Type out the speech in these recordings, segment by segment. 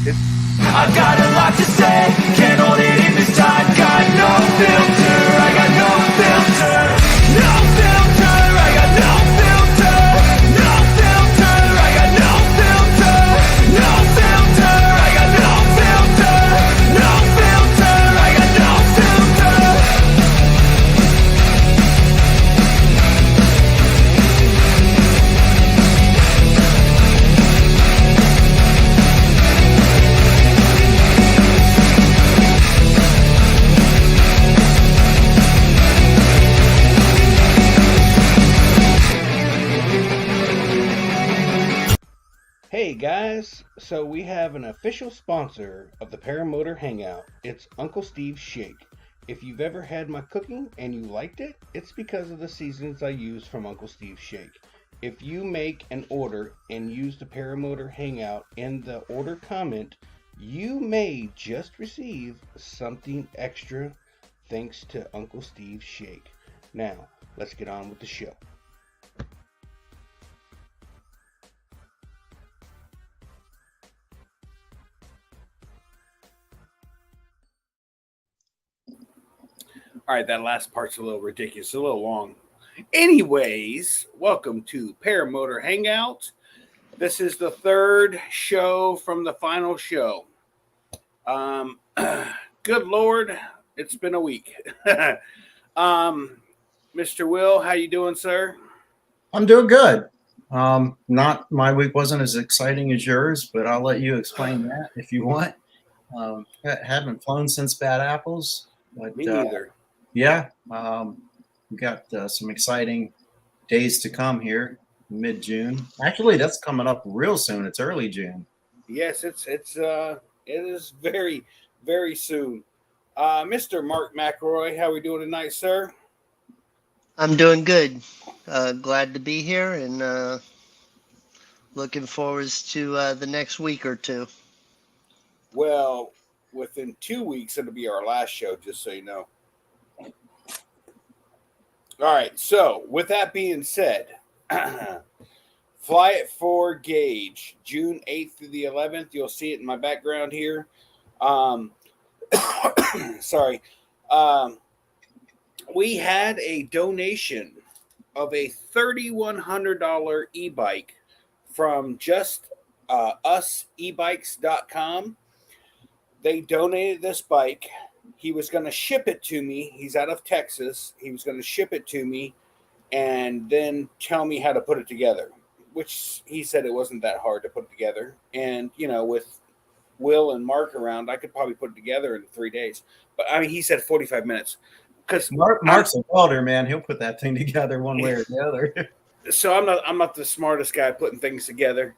I've got a lot to say, can't hold it in this time. Got no filter, I got no filter. No filter, I got no filter. No filter, I got no filter. No filter, I got no filter. No filter, I got no filter. Hey guys, so we have an official sponsor of the Paramotor Hangout. It's Uncle Steve's Shake. If you've ever had my cooking and you liked it, it's because of the seasonings I use from Uncle Steve's Shake. If you make an order and use the Paramotor Hangout in the order comment, you may just receive something extra thanks to Uncle Steve's Shake. Now, let's get on with the show. All right, that last part's a little ridiculous, a little long. Anyways, welcome to Paramotor Hangout. This is the third show from the final show. Good Lord, it's been a week. Mr. Will, how you doing, sir? I'm doing good. Not my week wasn't as exciting as yours, but I'll let you explain that if you want. Haven't flown since Bad Apples, but Me neither. yeah, we got some exciting days to come here, mid-June. Actually, that's coming up real soon. It's early June. Yes, it is very, very soon. Mr. Mark McElroy, how we doing tonight, sir? I'm doing good. Glad to be here and looking forward to the next week or two. Well, within 2 weeks, it'll be our last show, just so you know. All right, so with that being said, Fly It for Gaige, June 8th through the 11th. You'll see it in my background here. Sorry. We had a donation of a $3,100 e-bike from just usebikes.com. They donated this bike. He was going to ship it to me. He's out of Texas. He was going to ship it to me and then tell me how to put it together, which he said it wasn't that hard to put together. And, you know, with Will and Mark around, I could probably put it together in 3 days. But, I mean, he said 45 minutes. Because Mark's a welder, man. He'll put that thing together one way or the other. So I'm not the smartest guy putting things together.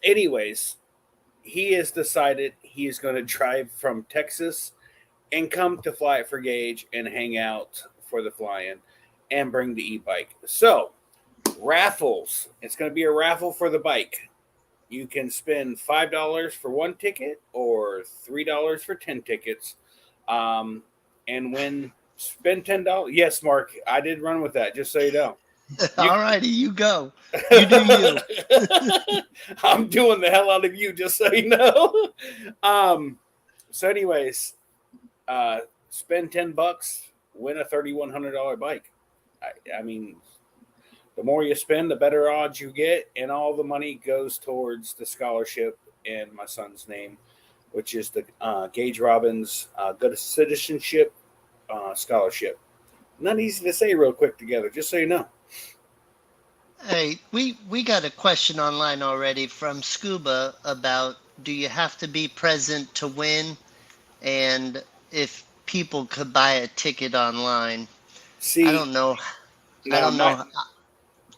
Anyways, he has decided he is going to drive from Texas and come to Fly It for Gaige and hang out for the fly-in and bring the e-bike. So, raffles. It's going to be a raffle for the bike. You can spend $5 for one ticket or $3 for 10 tickets. And spend $10. Yes, Mark, I did run with that, just so you know. All righty, you go. You do you. I'm doing the hell out of you, just so you know. So anyways, spend $10, win a $3,100 bike. I mean, the more you spend, the better odds you get, and all the money goes towards the scholarship in my son's name, which is the Gaige Robbins Good Citizenship Scholarship. Not easy to say real quick together, just so you know. Hey, we got a question online already from Scuba about, do you have to be present to win, and if people could buy a ticket online? See, I don't know. I don't know.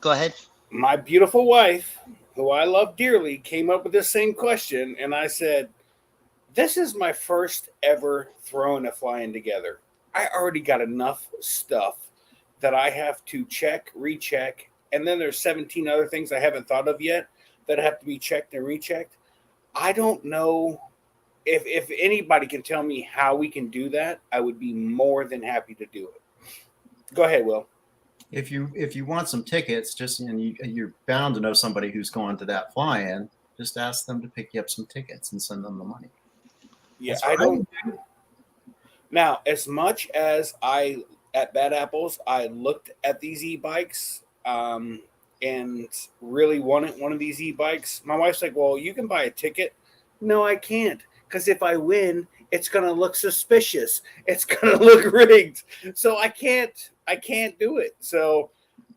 Go ahead. My beautiful wife, who I love dearly, came up with this same question, and I said, this is my first ever throwing a fly-in together. I already got enough stuff that I have to check, recheck, and then there's 17 other things I haven't thought of yet that have to be checked and rechecked. I don't know if anybody can tell me how we can do that. I would be more than happy to do it. Go ahead, Will. If you want some tickets, just and you're bound to know somebody who's going to that fly-in, just ask them to pick you up some tickets and send them the money. Yeah, That's I what don't. would do. Now, as much as I at Bad Apples, I looked at these e-bikes and really wanted one of these e-bikes. My wife's like, "Well, you can buy a ticket." No, I can't, because if I win, it's gonna look suspicious. It's gonna look rigged. So I can't. I can't do it. So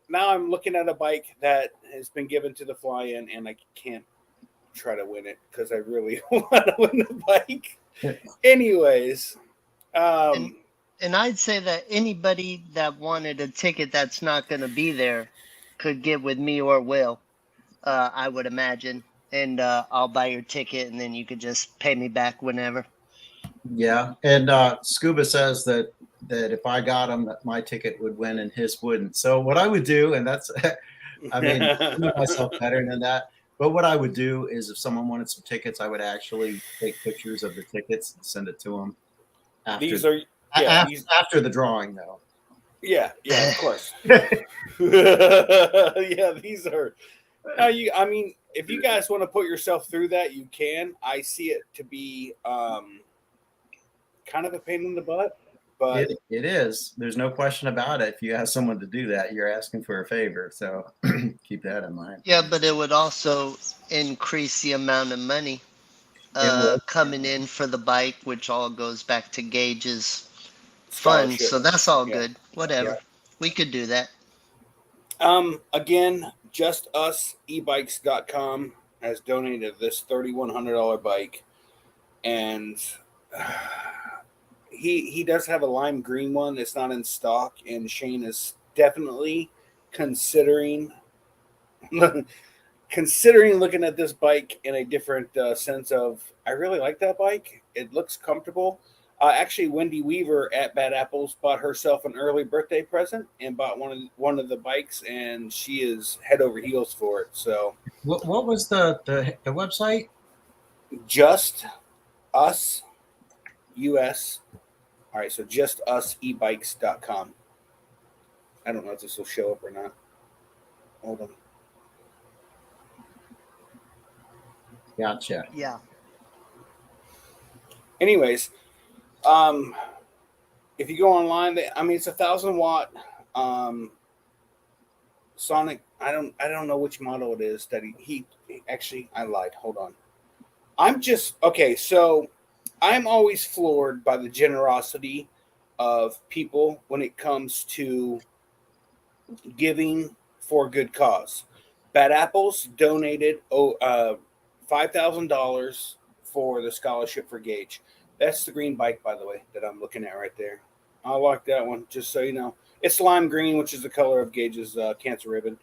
now I'm looking at a bike that has been given to the fly-in, and I can't try to win it because I really want to win the bike. Anyways. And Um, and I'd say that anybody that wanted a ticket that's not going to be there could get with me or Will. I would imagine, and I'll buy your ticket, and then you could just pay me back whenever. Yeah, and Scuba says that if I got him, that my ticket would win and his wouldn't. So what I would do, and that's, I mean, I know myself better than that. But what I would do is, if someone wanted some tickets, I would actually take pictures of the tickets and send it to them after these are yeah, after the drawing, though. yeah, of course. Yeah, these are. I mean, if you guys want to put yourself through that, you can. I see it to be kind of a pain in the butt, but It is. There's no question about it. If you ask someone to do that, you're asking for a favor. So keep that in mind. Yeah, but it would also increase the amount of money It will. coming in for the bike, which all goes back to Gauge's fund. scholarship. So that's all Yeah. good. Whatever. Yeah. We could do that. Again, justusebikes.com has donated this $3,100 bike, and he does have a lime green one. It's not in stock, and Shane is definitely considering looking at this bike in a different sense of, I really like that bike. It looks comfortable. Actually, Wendy Weaver at Bad Apples bought herself an early birthday present and bought one of the bikes, and she is head over heels for it. So, What was the website? just us us. All right, so justusebikes.com. I don't know if this will show up or not. Hold on. Gotcha. Yeah. Anyways, if you go online, I mean, it's 1,000 watt Sonic. I don't know which model it is that he actually, I lied. Hold on. I'm just okay. So I'm always floored by the generosity of people when it comes to giving for a good cause. Bad Apples donated $5,000 for the scholarship for Gaige. That's the green bike, by the way, that I'm looking at right there. I like that one, just so you know. It's lime green, which is the color of Gauge's cancer ribbon.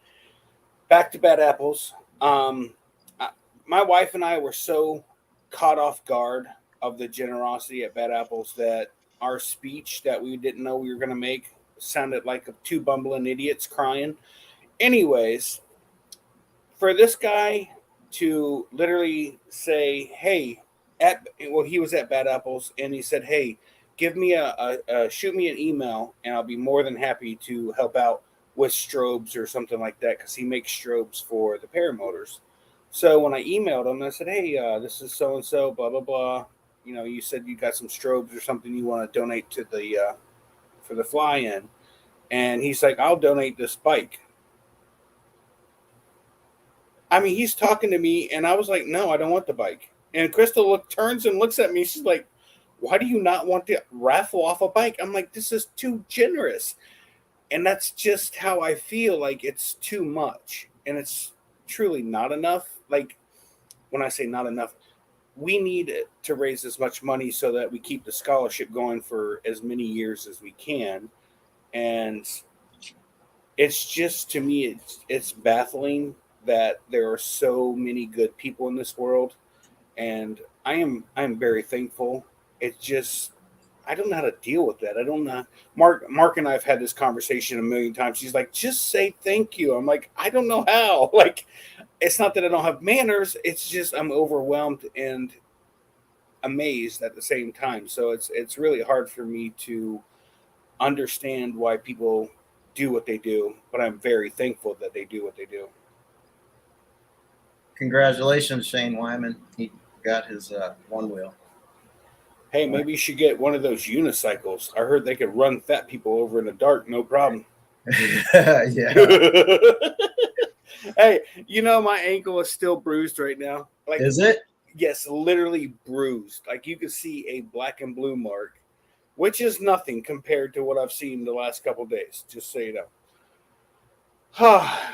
Back to Bad Apples. My wife and I were so caught off guard of the generosity at Bad Apples that our speech that we didn't know we were going to make sounded like two bumbling idiots crying. Anyways, for this guy to literally say, "Hey," he was at Bad Apples, and he said, "Hey, give me shoot me an email, and I'll be more than happy to help out with strobes or something like that," because he makes strobes for the paramotors. So when I emailed him, I said, "Hey, this is so and so, blah blah blah. You know, you said you got some strobes or something you want to donate to the for the fly-in," and he's like, "I'll donate this bike." I mean, he's talking to me, and I was like, "No, I don't want the bike." And Crystal turns and looks at me. She's like, "Why do you not want to raffle off a bike?" I'm like, "This is too generous." And that's just how I feel. Like, it's too much, and it's truly not enough. Like, when I say not enough, we need to raise as much money so that we keep the scholarship going for as many years as we can. And it's just, to me, it's baffling that there are so many good people in this world, and I'm very thankful. It's just, I don't know how to deal with that. I don't know. Mark and I have had this conversation a million times. She's like, "Just say thank you." I'm like, "I don't know how." Like, it's not that I don't have manners. It's just I'm overwhelmed and amazed at the same time. So it's really hard for me to understand why people do what they do, but I'm very thankful that they do what they do. congratulations, Shane Wyman. He got his one wheel. Hey, maybe you should get one of those unicycles. I heard they could run fat people over in the dark, no problem. Yeah. Hey, my ankle is still bruised right now. Like, Is it? yes, literally bruised. Like you can see a black and blue mark, which is nothing compared to what I've seen the last couple of days. Just so you know. I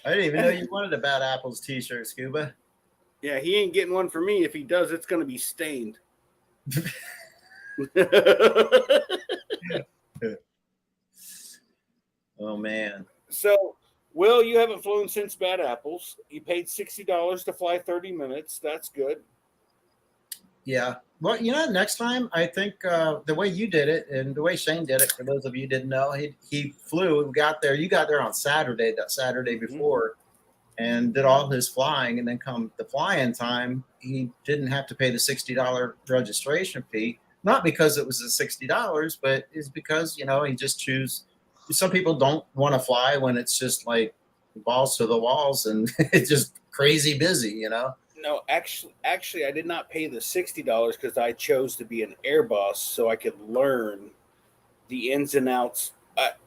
didn't even know you wanted a Bad Apples t-shirt, Scuba. Yeah, he ain't getting one for me. If he does, it's going to be stained. Oh, man. So, Will, you haven't flown since Bad Apples. You paid $60 to fly 30 minutes. That's good. Yeah. Well, next time, I think the way you did it and the way Shane did it, for those of you who didn't know, he flew, got there. You got there on Saturday, that Saturday before, and did all his flying. And then come the fly-in time, he didn't have to pay the $60 registration fee. Not because it was the $60, but it's because, he just choose. Some people don't want to fly when it's just like balls to the walls and it's just crazy busy, No, actually, I did not pay the $60 because I chose to be an air boss so I could learn the ins and outs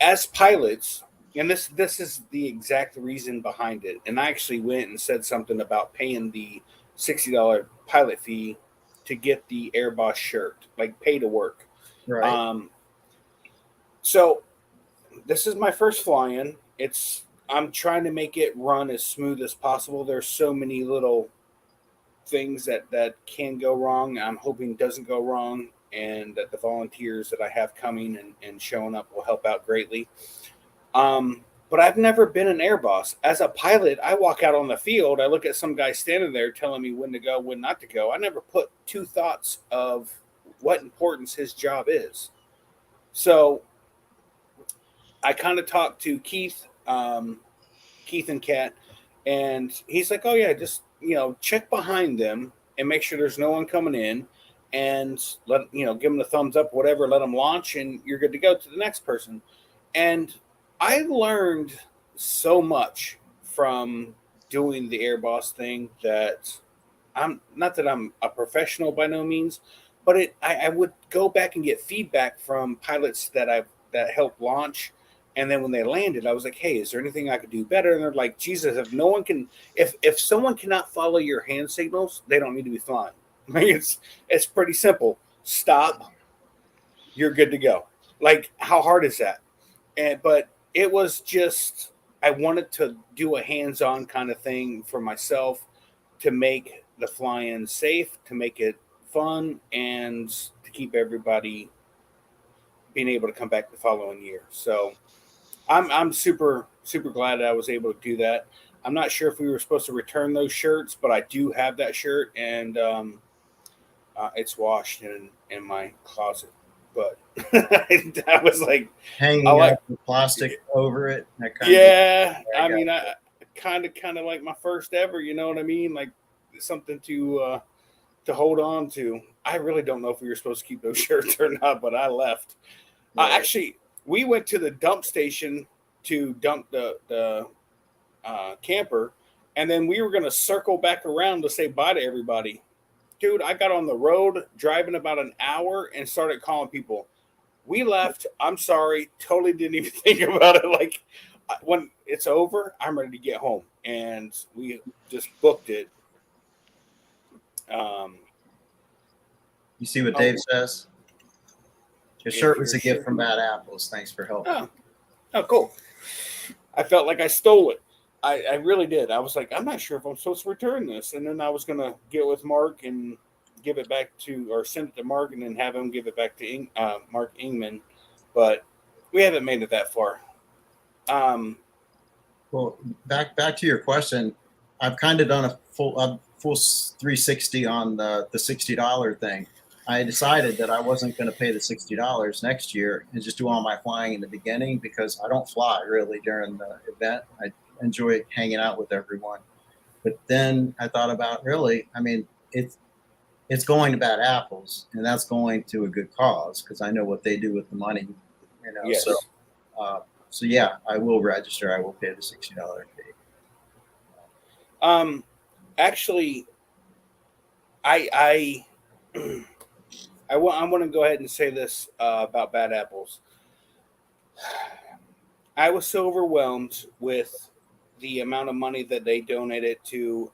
as pilots. And this is the exact reason behind it. And I actually went and said something about paying the $60 pilot fee to get the air boss shirt, like pay to work. Right. So this is my first fly-in. I'm trying to make it run as smooth as possible. There's so many little things that can go wrong. I'm hoping doesn't go wrong, and that the volunteers that I have coming and showing up will help out greatly. But I've never been an air boss. As a pilot, I walk out on the field, I look at some guy standing there telling me when to go, when not to go. I never put two thoughts of what importance his job is. So I kind of talked to Keith and Kat, and he's like, oh yeah, just check behind them and make sure there's no one coming in, and give them the thumbs up, whatever, let them launch, and you're good to go to the next person. And I learned so much from doing the air boss thing that I'm not that I'm a professional by no means, but I would go back and get feedback from pilots that helped launch. And then when they landed, I was like, hey, is there anything I could do better? And they're like, Jesus, if someone cannot follow your hand signals, they don't need to be flying. Like it's pretty simple. Stop. You're good to go. Like, how hard is that? But it was just, I wanted to do a hands-on kind of thing for myself to make the fly-in safe, to make it fun, and to keep everybody being able to come back the following year. So I'm super, super glad that I was able to do that. I'm not sure if we were supposed to return those shirts, but I do have that shirt, and it's washed in my closet. But I was like hanging out with plastic over it. I kind of like my first ever. You know what I mean? Like something to hold on to. I really don't know if we were supposed to keep those shirts or not, but I left. Right. Actually, we went to the dump station to dump the camper, and then we were going to circle back around to say bye to everybody. Dude, I got on the road driving about an hour and started calling people. We left. I'm sorry. Totally didn't even think about it. Like, when it's over, I'm ready to get home. And we just booked it. You see what Dave says? Your shirt was a gift from Bad Apples. Thanks for helping. Oh, cool. I felt like I stole it. I really did. I was like, I'm not sure if I'm supposed to return this. And then I was going to get with Mark and give it back or send it to Mark and then have him give it back to Mark Ingman. But we haven't made it that far. Well, back to your question. I've kind of done a full 360 on the $60 thing. I decided that I wasn't going to pay the $60 next year and just do all my flying in the beginning because I don't fly really during the event. I enjoy hanging out with everyone. But then I thought about it's going to Bad Apples, and that's going to a good cause because I know what they do with the money. Yes. So So yeah, I will register. I will pay the $60 fee. Actually, I I want to go ahead and say this about Bad Apples. I was so overwhelmed with the amount of money that they donated to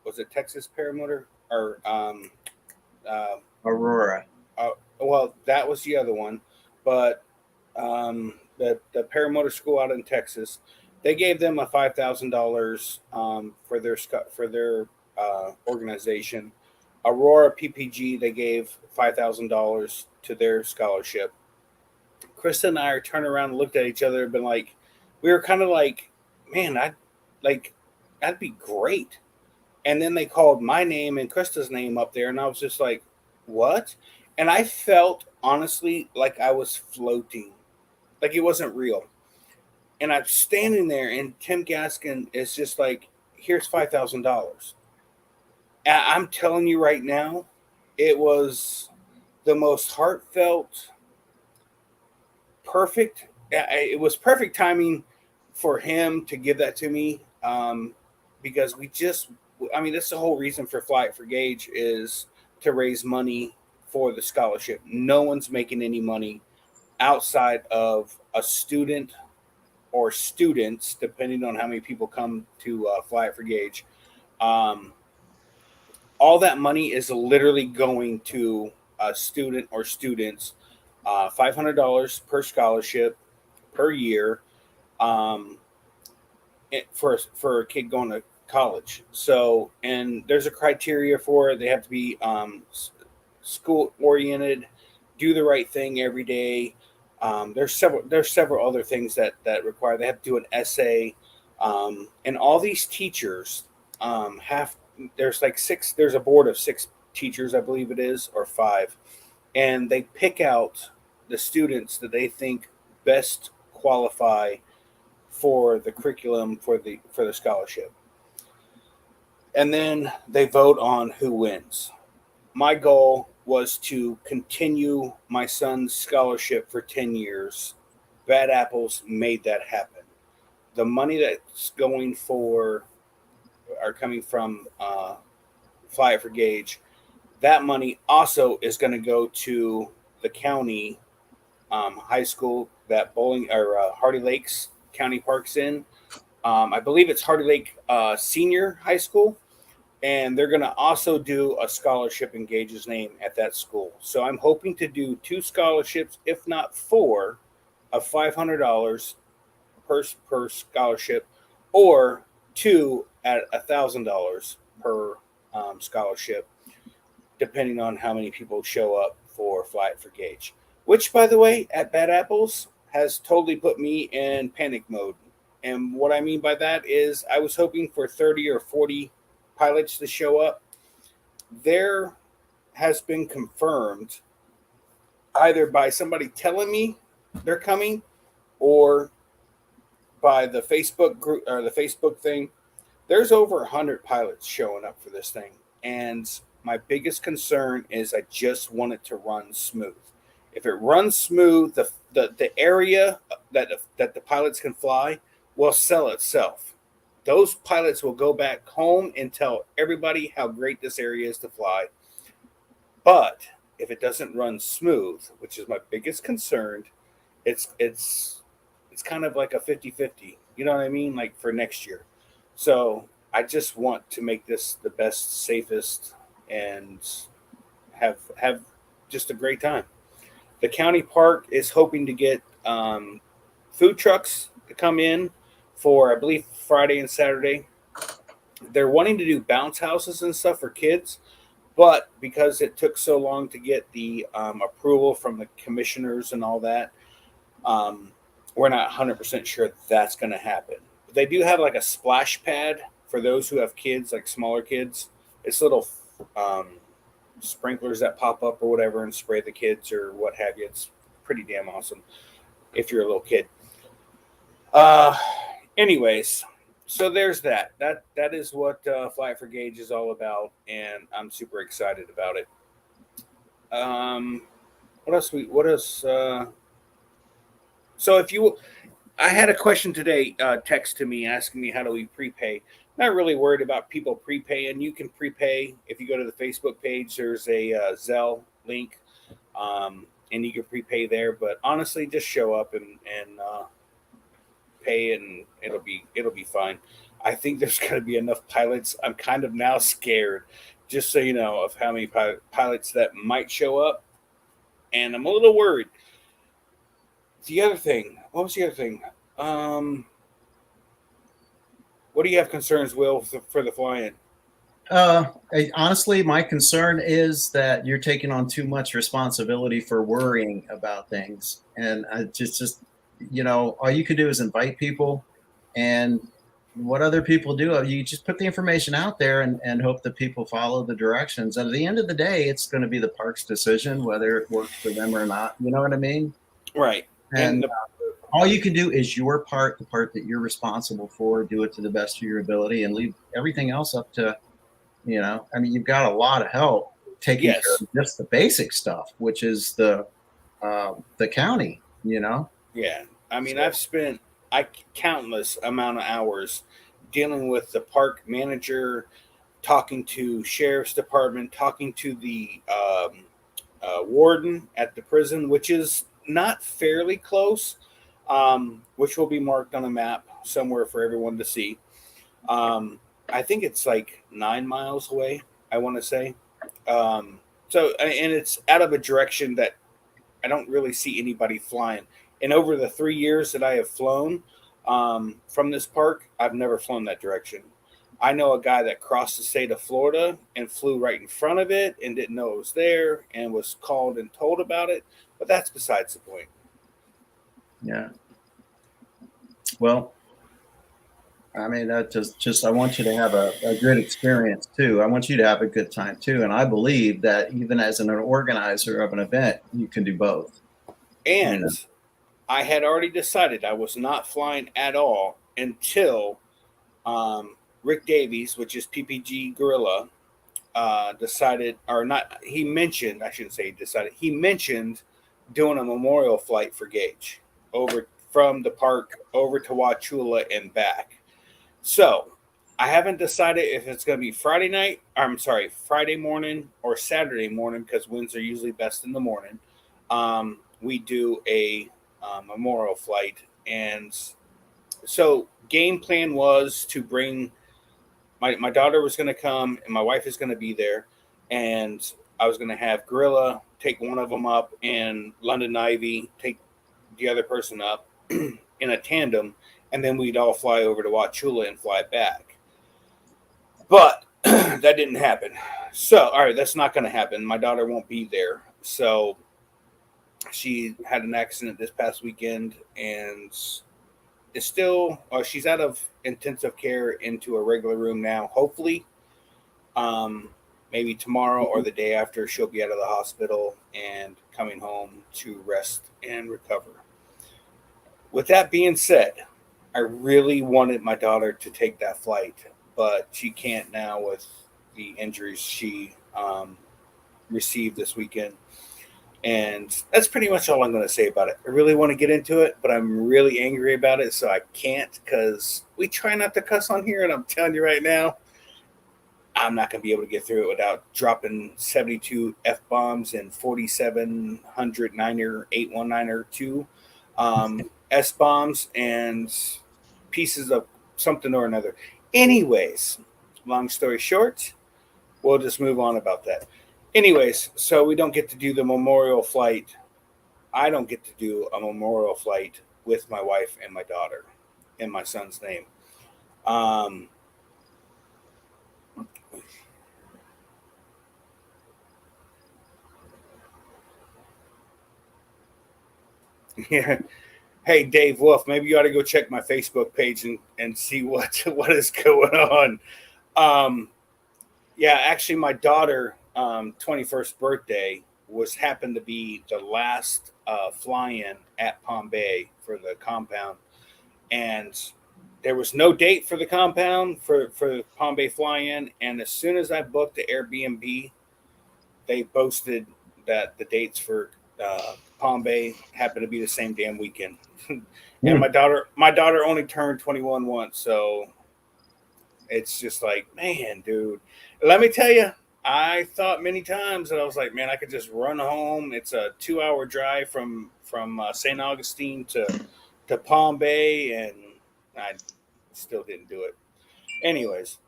was it Texas Paramotor or uh, Aurora. well, that was the other one, but the paramotor school out in Texas, they gave them a $5,000 for their organization. Aurora PPG, they gave $5,000 to their scholarship. Krista and I are turned around and looked at each other and been like, we were kind of like, man, like that'd be great. And then they called my name and Krista's name up there, and I was just like, what? And I felt honestly like I was floating, like it wasn't real. And I'm standing there, and Tim Gaskin is just like, here's $5,000. I'm telling you right now, it was the most heartfelt, perfect. It was perfect timing for him to give that to me because I mean, that's the whole reason for Flight for Gaige is to raise money for the scholarship. No one's making any money outside of a student or students, depending on how many people come to Flight for Gaige. Um, all that money is literally going to a student or students, $500 per scholarship per year um, for a kid going to college. So, and there's a criteria for it. They have to be school oriented, do the right thing every day. There's several other things that require. They have to do an essay, and all these teachers have. There's like six. There's a board of six teachers, I believe it is, or five, and they pick out the students that they think best qualify for the curriculum for the scholarship, and then they vote on who wins. My goal was to continue my son's scholarship for 10 years. Bad Apples made that happen. The money that's going for are coming from Fly It for Gaige. That money also is going to go to the county high school that Bowling or Hardy Lakes County Parks in. I believe it's Hardy Lake Senior High School, and they're going to also do a scholarship in Gaige's name at that school. So I'm hoping to do 2 scholarships, if not 4, of $500 per scholarship, or 2 at $1,000 per scholarship, depending on how many people show up for Fly It for Gaige. Which, by the way, at Bad Apples has totally put me in panic mode. And what I mean by that is I was hoping for 30 or 40 pilots to show up. There has been confirmed either by somebody telling me they're coming or by the Facebook group or the Facebook thing. There's over 100 pilots showing up for this thing. And my biggest concern is I just want it to run smooth. If it runs smooth, the area that the pilots can fly will sell itself. Those pilots will go back home and tell everybody how great this area is to fly. But if it doesn't run smooth, which is my biggest concern, it's kind of like a 50-50. You know what I mean? Like for next year. So I just want to make this the best, safest, and have just a great time. The county park is hoping to get food trucks to come in for, I believe, Friday and Saturday. They're wanting to do bounce houses and stuff for kids, but because it took so long to get the approval from the commissioners and all that, we're not 100% sure that's going to happen. But they do have like a splash pad for those who have kids, like smaller kids. It's little sprinklers that pop up or whatever and spray the kids or what have you. It's pretty damn awesome if you're a little kid. Anyways, so there's that. That is what Fly for Gaige is all about, and I'm super excited about it. What else? So if you I had a question today, text to me asking me how do we prepay. Not really worried about people prepaying. You can prepay if you go to the Facebook page. There's a Zelle link, and you can prepay there. But honestly, just show up and pay, and it'll be fine. I think there's going to be enough pilots. I'm kind of now scared, just so you know, of how many pilots that might show up, and I'm a little worried. The other thing, what was the other thing? Um, what do you have concerns, Will, for the flying? Honestly, my concern is that you're taking on too much responsibility for worrying about things, and I just all you can do is invite people, and what other people do, you just put the information out there and hope that people follow the directions. And at the end of the day, it's going to be the park's decision whether it works for them or not. You know what I mean? Right. And all you can do is your part, the part that you're responsible for. Do it to the best of your ability, and leave everything else up to I mean, you've got a lot of help taking care Yes. of just the basic stuff, which is the county. Yeah. I mean, So, I've spent countless amount of hours dealing with the park manager, talking to sheriff's department, talking to the warden at the prison, which is not fairly close, which will be marked on a map somewhere for everyone to see. Um, I think it's like 9 miles away. I want to say. And it's out of a direction that I don't really see anybody flying. And over the 3 years that I have flown from this park, I've never flown that direction. I know a guy that crossed the state of Florida and flew right in front of it and didn't know it was there and was called and told about it. But that's besides the point. yeah. Well, I mean, that just I want you to have a good experience too. I want you to have a good time too. And I believe that even as an organizer of an event, you can do both. And I had already decided I was not flying at all until Rick Davies, which is PPG Gorilla, decided, or not, he mentioned, I shouldn't say he decided, he mentioned doing a memorial flight for Gaige over from the park over to Wauchula and back. So I haven't decided if it's going to be Friday night, I'm sorry, Friday morning or Saturday morning, because winds are usually best in the morning. We do a memorial flight. And so game plan was to bring my daughter was going to come and my wife is going to be there, and I was going to have Gorilla take one of them up and London Ivy take the other person up in a tandem, and then we'd all fly over to Wauchula and fly back. But that didn't happen. So, all right, that's not going to happen. My daughter won't be there. So she had an accident this past weekend and is still, she's out of intensive care into a regular room now. Hopefully, maybe tomorrow or the day after, she'll be out of the hospital and coming home to rest and recover. With that being said, I really wanted my daughter to take that flight, but she can't now with the injuries she received this weekend. And that's pretty much all I'm going to say about it. I really want to get into it, but I'm really angry about it, so I can't, because we try not to cuss on here, and I'm telling you right now, I'm not going to be able to get through it without dropping 72 F-bombs and 4,700 Niner 819er 2 S-bombs and pieces of something or another. Anyways, long story short, we'll just move on about that. Anyways, so we don't get to do the memorial flight. I don't get to do a memorial flight with my wife and my daughter in my son's name. Yeah. Hey, Dave Wolf, maybe you ought to go check my Facebook page and see what is going on. Yeah, actually, my daughter 21st birthday happened to be the last fly-in at Palm Bay for the compound, and there was no date for the compound for Palm Bay fly-in. And as soon as I booked the Airbnb, they posted that the dates for Palm Bay happened to be the same damn weekend. And my daughter only turned 21 once, so it's just like, man, dude. Let me tell you, I thought many times that I was like, man, I could just run home. It's a 2-hour drive from St. Augustine to Palm Bay, and I still didn't do it. Anyways,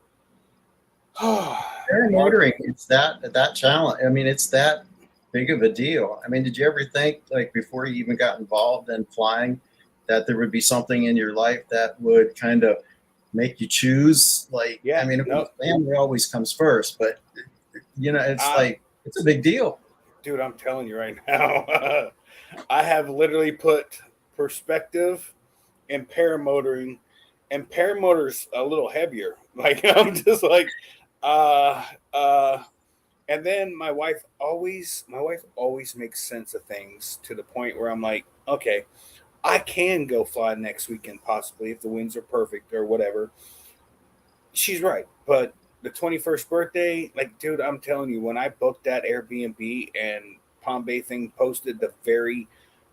Paramotoring, it's that challenge. I mean, it's that big of a deal. I mean, did you ever think, like, before you even got involved in flying, that there would be something in your life that would kind of make you choose? Like, Yeah, I mean, no. family always comes first, but it's like, it's a big deal. Dude, I'm telling you right now, I have literally put perspective in paramotoring, and paramotor's a little heavier. Like, I'm just like, and then my wife always makes sense of things to the point where I'm like, okay, I can go fly next weekend possibly if the winds are perfect or whatever. She's right, but the 21st birthday, like, dude, I'm telling you, when I booked that Airbnb and Palm Bay thing posted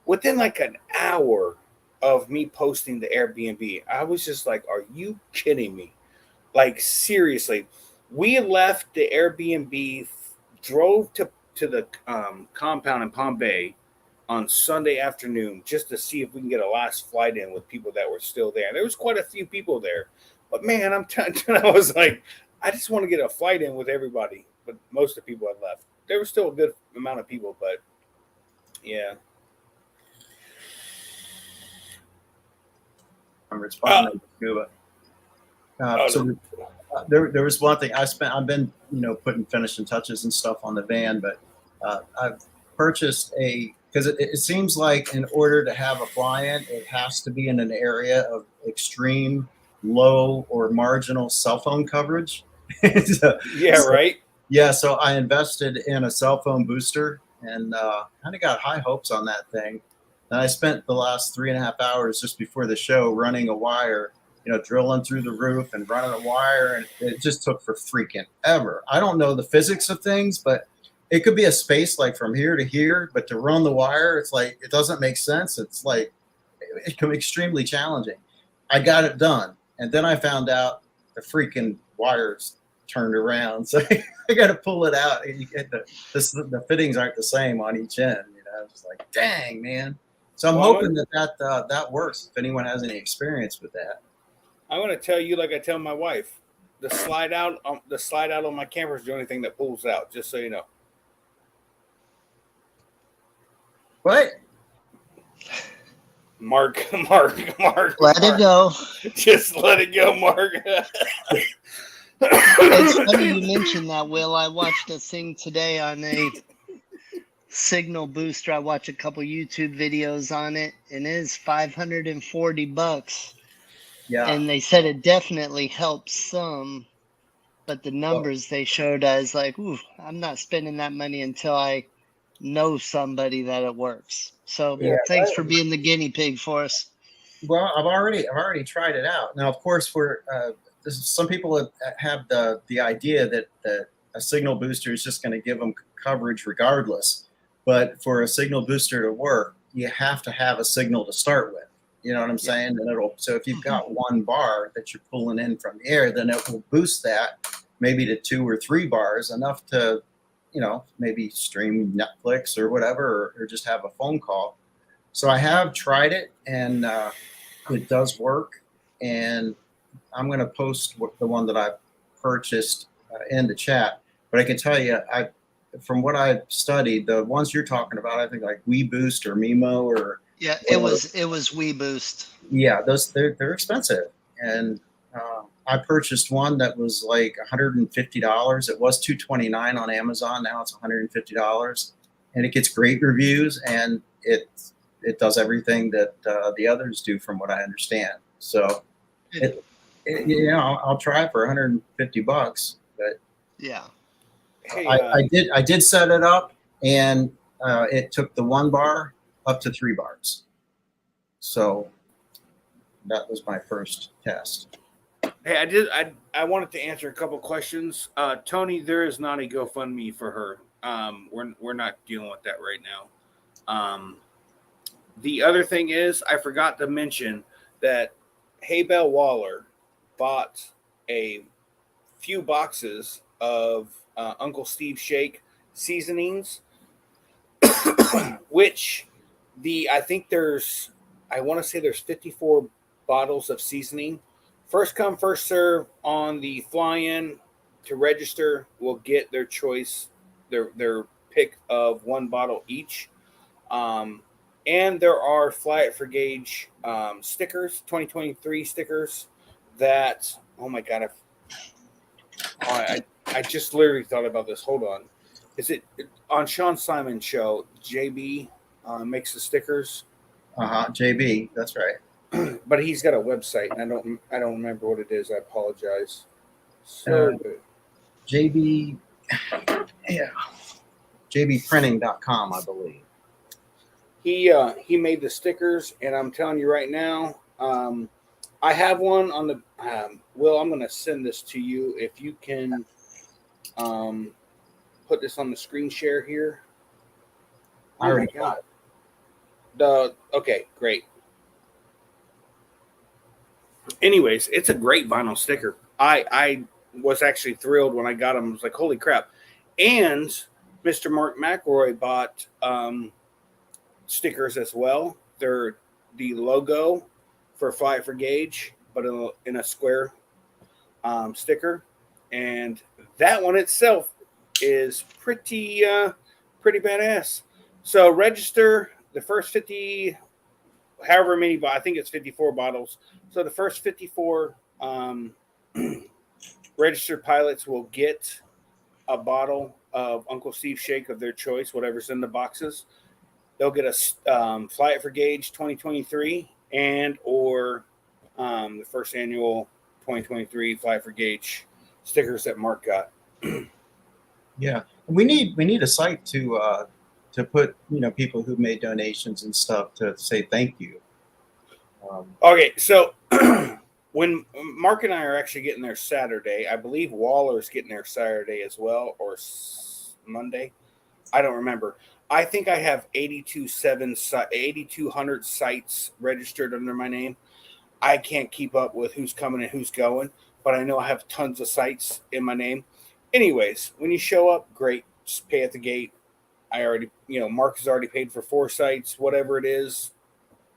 within like an hour of me posting the Airbnb, I was just like, are you kidding me? Like, seriously, we left the Airbnb, drove to the compound in Palm Bay on Sunday afternoon just to see if we can get a last flight in with people that were still there. There was quite a few people there, but man, I was like, I just want to get a flight in with everybody. But most of the people had left. There was still a good amount of people, but yeah. I'm responding to Scuba. There was one thing I've been, putting finishing touches and stuff on the van, but I've purchased because it seems like in order to have a fly-in, it has to be in an area of extreme low or marginal cell phone coverage. Right. Yeah, so I invested in a cell phone booster and kind of got high hopes on that thing. And I spent the last 3.5 hours just before the show running a wire, drilling through the roof and running a wire, and it just took for freaking ever. I don't know the physics of things, but it could be a space like from here to here, but to run the wire, it's like, it doesn't make sense. It's like, it can be extremely challenging. I got it done. And then I found out the freaking wires turned around. So I got to pull it out. And you get the fittings aren't the same on each end. It's like, dang, man. So I'm hoping that works. If anyone has any experience with that, I'm going to tell you, like I tell my wife, the slide out on my camper is the only thing that pulls out. Just so you know. What? Mark. Let it go. Just let it go, Mark. It's funny you mentioned that, Will. I watched a thing today on a signal booster. I watched a couple YouTube videos on it, and it is $540. Yeah. And they said it definitely helps some, but the numbers they showed, I was like, ooh, I'm not spending that money until I know somebody that it works. So thanks for being the guinea pig for us. Well, I've already tried it out. Now, of course, some people have the idea that a signal booster is just going to give them coverage regardless. But for a signal booster to work, you have to have a signal to start with. You know what I'm saying? And so if you've got one bar that you're pulling in from the air, then it will boost that maybe to 2 or 3 bars, enough to, maybe stream Netflix or whatever, or just have a phone call. So I have tried it, and it does work. And I'm going to post the one that I purchased in the chat. But I can tell you, from what I've studied, the ones you're talking about, I think like WeBoost or Mimo or it was WeBoost. Yeah, they're expensive, and I purchased one that was like $150. It was $229 on Amazon. Now it's $150, and it gets great reviews, and it does everything that the others do, from what I understand. So, I'll try it for $150, but yeah. Hey, I did set it up, and it took the 1 bar up to 3 bars. So that was my first test. Hey, I wanted to answer a couple questions. Tony, there is not a GoFundMe for her. We're not dealing with that right now. The other thing is, I forgot to mention that Haybell Waller bought a few boxes of Uncle Steve Shake seasonings, which I want to say there's 54 bottles of seasoning. First come, first serve on the fly-in to register will get their choice, their pick of one bottle each. And there are Fly It for Gaige stickers, 2023 stickers that, oh my God, I just literally thought about this. Hold on. Is it on Sean Simon's show? JB makes the stickers. JB, that's right. But he's got a website. And I don't remember what it is. I apologize. So good. JB, yeah, jbprinting.com, I believe. He made the stickers, and I'm telling you right now, I have one on the. Will, I'm going to send this to you if you can put this on the screen share here. I already got it. Okay, great. Anyways, it's a great vinyl sticker. I was actually thrilled when I got them. I was like, holy crap. And Mr. Mark McElroy bought stickers as well. They're the logo for Fly It for Gaige, but in a square sticker. And that one itself is pretty badass. So register the first 50, however many, I think it's 54 bottles. So the first 54 registered pilots will get a bottle of Uncle Steve Shake of their choice, whatever's in the boxes. They'll get a Fly It for Gaige 2023 and or the first annual 2023 Fly It for Gaige stickers that Mark got. Yeah, we need a site to put people who've made donations and stuff to say thank you. Okay, so when Mark and I are actually getting there Saturday, I believe Waller's getting there Saturday as well, or Monday. I don't remember. I think I have 8,200 sites registered under my name. I can't keep up with who's coming and who's going, but I know I have tons of sites in my name. Anyways, when you show up, great. Just pay at the gate. Mark has already paid for 4 sites, whatever it is.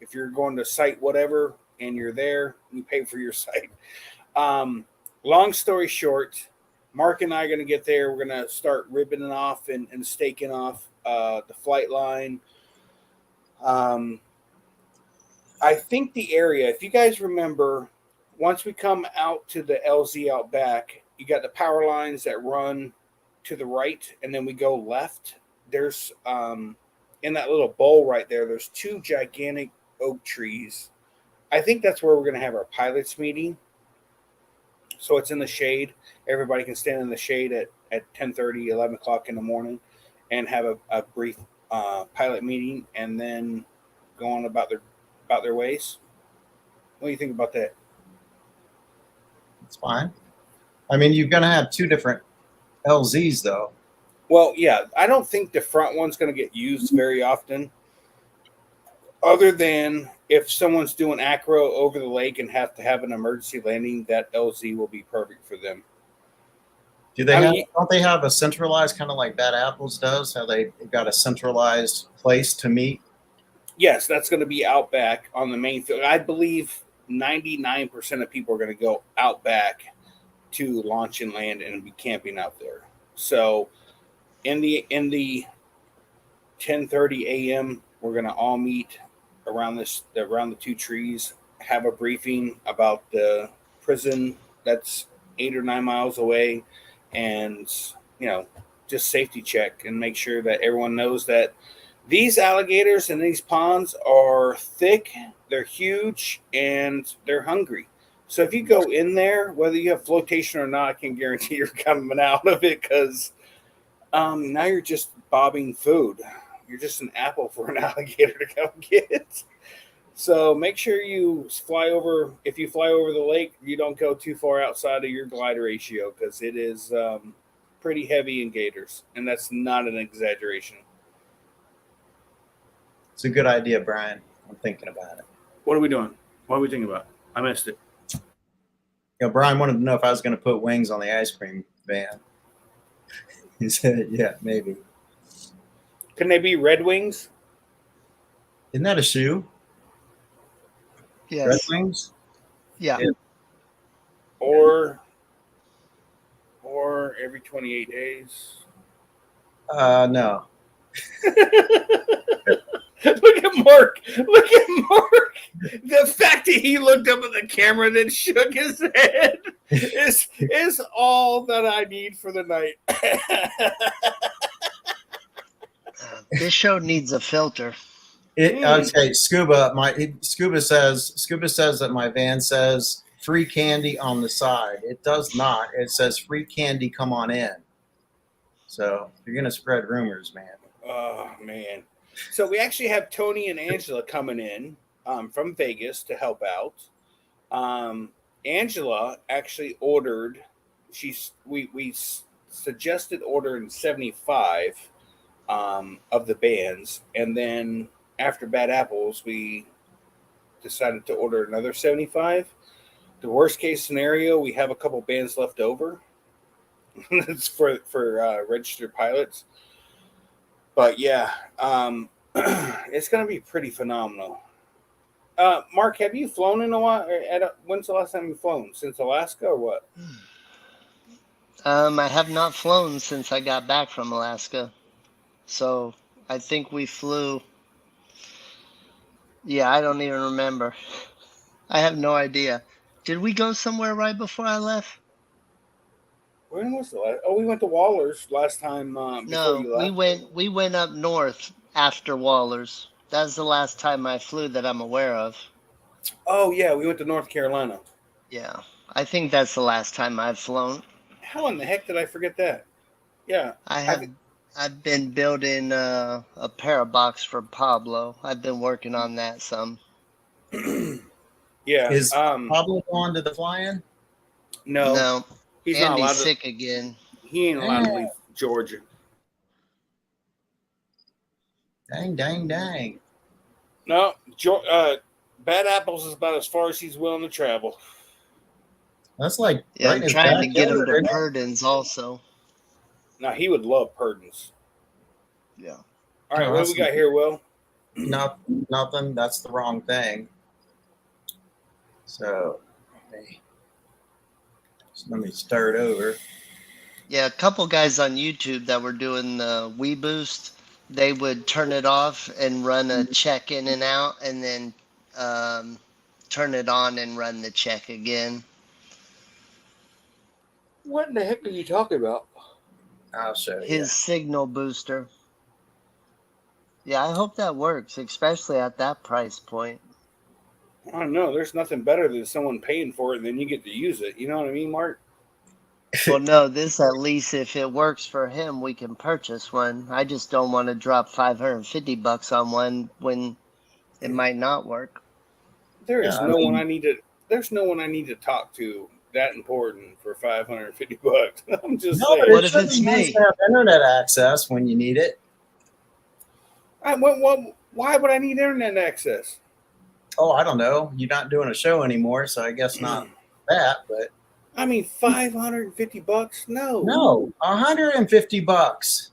If you're going to site whatever and you're there, you pay for your site. Long story short, Mark and I are going to get there. We're going to start ribboning off and staking off the flight line. I think the area, if you guys remember, once we come out to the LZ out back, you got the power lines that run to the right, and then we go left. There's in that little bowl right there, there's 2 gigantic oak trees. I think that's where we're going to have our pilots meeting. So it's in the shade. Everybody can stand in the shade at 10:30, 11 o'clock in the morning and have a brief pilot meeting and then go on about their ways. What do you think about that? It's fine. I mean, you're going to have 2 different LZs, though. Well, yeah, I don't think the front one's going to get used very often, other than if someone's doing acro over the lake and have to have an emergency landing, that LZ will be perfect for them. Don't they have a centralized, kind of like Bad Apples does, how they've got a centralized place to meet? Yes, that's going to be out back on the main field. I believe 99% of people are going to go out back to launch and land and be camping out there. So in the 10:30 a.m., we're going to all meet around the 2 trees, have a briefing about the prison that's 8 or 9 miles away, and just safety check and make sure that everyone knows that these alligators in these ponds are thick, they're huge, and they're hungry. So if you go in there, whether you have flotation or not, I can guarantee you're coming out of it because now you're just bobbing food. You're just an apple for an alligator to go get. So make sure you fly over. If you fly over the lake, you don't go too far outside of your glide ratio because it is pretty heavy in gators, and that's not an exaggeration. It's a good idea, Brian. I'm thinking about it. What are we doing? What are we thinking about? I missed it. Brian wanted to know if I was going to put wings on the ice cream van. He said, yeah, maybe. Can they be Red Wings? Isn't that a shoe? Yes. Red Wings? Yeah. Yeah. Or every 28 days? No. Look at Mark. Look at Mark. The fact that he looked up at the camera and then shook his head is all that I need for the night. This show needs a filter. Okay, Scuba says that my van says free candy on the side. It does not. It says free candy, come on in. So you're gonna spread rumors, man. Oh man. So we actually have Tony and Angela coming in from Vegas to help out. Angela actually ordered. We suggested ordering 75 of the bands, and then after Bad Apples, we decided to order another 75. The worst case scenario, we have a couple bands left over. It's for registered pilots. But yeah, it's going to be pretty phenomenal. Mark, have you flown in a while? When's the last time you've flown? Since Alaska or what? I have not flown since I got back from Alaska. So I think we flew. Yeah, I don't even remember. I have no idea. Did we go somewhere right before I left? When was the last? Oh, we went to Waller's last time. No, you left. we went up north after Waller's. That's the last time I flew that I'm aware of. Oh yeah, we went to North Carolina. Yeah, I think that's the last time I've flown. How in the heck did I forget that? Yeah, I've been building a parabox for Pablo. I've been working on that some. Yeah. Is Pablo going to the fly-in? No, he's not allowed. Andy's sick again. He ain't allowed to leave Georgia. Dang. No, Bad Apples is about as far as he's willing to travel. That's like Yeah, right I'm in his trying to get him backyard, to isn't it? Purdon's also. Now he would love Purdon's. Yeah. All right, Oh, what do that's we got here, Will? Nothing. That's the wrong thing. So, let me start over. Yeah, a couple guys on YouTube that were doing the Wii Boost, they would turn it off and run a check in and out, and then turn it on and run the check again. What in the heck are you talking about? I'll show you. His signal booster. Yeah, I hope that works, especially at that price point. I don't know. There's nothing better than someone paying for it and then you get to use it. You know what I mean, Mark? Well, no, this at least if it works for him, we can purchase one. I just don't want to drop $550 on one when it might not work. There's no one I need to talk to that important for $550. I'm just saying. But What it if should it's be nice me? to have internet access when you need it. Why would I need internet access? Oh, I don't know. You're not doing a show anymore, so I guess not that. But I mean, $550? No. no, $150.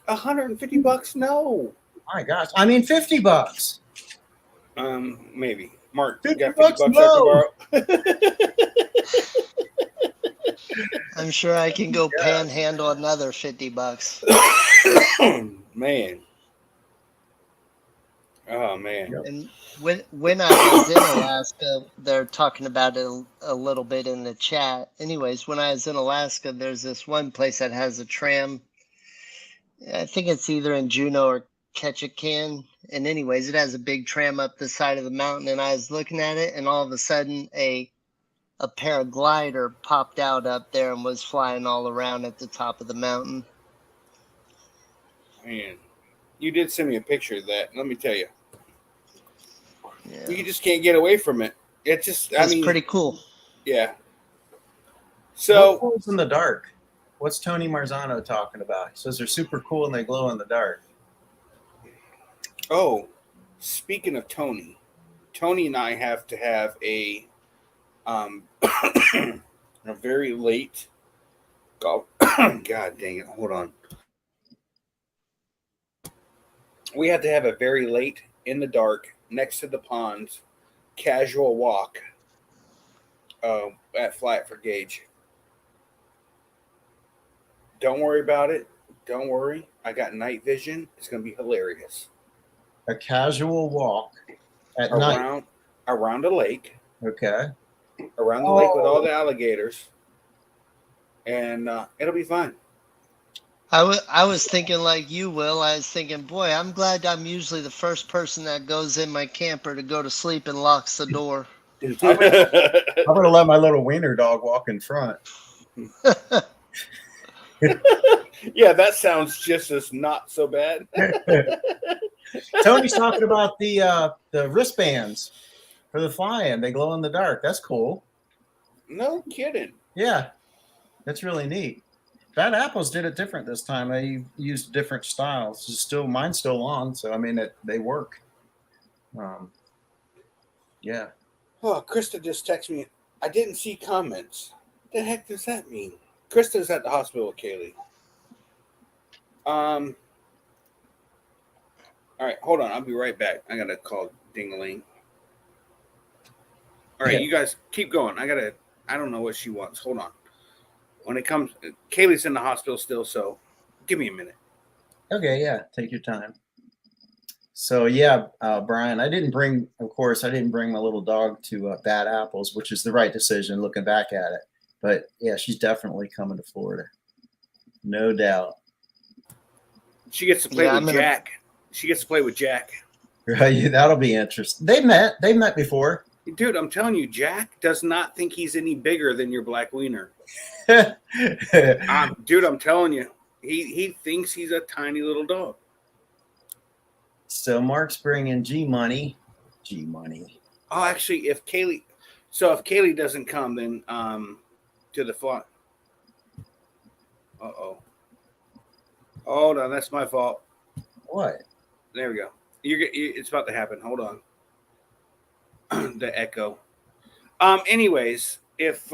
$150? No. My gosh, I mean $50. Maybe. Mark, you 50 got bucks? $50 No. I can borrow? I'm sure I can go panhandle another $50. Man. Oh man. And when I was in Alaska, they're talking about it a little bit in the chat. Anyways, when I was in Alaska, there's this one place that has a tram. I think it's either in Juneau or Ketchikan. And anyways, it has a big tram up the side of the mountain. And I was looking at it, and all of a sudden, a paraglider popped out up there and was flying all around at the top of the mountain. Man. You did send me a picture of that. Let me tell you. Yeah. You just can't get away from it. It just, It's pretty cool. Yeah. So, What glows in the dark? What's Tony Marzano talking about? He says they're super cool and they glow in the dark. oh, Speaking of Tony, Tony and I have to have a a very late golf. God dang it! Hold on. We have to have a very late in the dark next to the ponds casual walk at Flat for Gaige. Don't worry about it. Don't worry. I got night vision. It's going to be hilarious. A casual walk at night. Around a lake. Okay. Around the lake with all the alligators. And it'll be fun. I was thinking like you, Will. I was thinking, boy, I'm glad I'm usually the first person that goes in my camper to go to sleep and locks the door. I'm going to let my little wiener dog walk in front. Yeah, that sounds just as not so bad. Tony's talking about the wristbands for the fly-in. They glow in the dark. That's cool. No kidding. Yeah, that's really neat. Bad Apples did it different this time. They used different styles. Mine's still on, so I mean they work. Yeah. Oh, Krista just texted me. I didn't see comments. What the heck does that mean? Krista's at the hospital with Kaylee. All right, hold on. I'll be right back. I gotta call Ding-a-ling. All right, You guys keep going. I don't know what she wants. Hold on. When it comes, Kaylee's in the hospital still, so give me a minute. Okay, yeah, take your time. So yeah, Brian, I didn't bring my little dog to Bad Apples, which is the right decision looking back at it. But yeah, she's definitely coming to Florida, no doubt. She gets to play with Jack. She gets to play with Jack. Right, that'll be interesting. They've met before. Dude, I'm telling you, Jack does not think he's any bigger than your black wiener. Dude, I'm telling you, he thinks he's a tiny little dog. So Mark's bringing G money. Oh, actually, if Kaylee doesn't come, then to the fly. Hold on, that's my fault. What? There we go. It's about to happen. Hold on. The echo. Anyways, if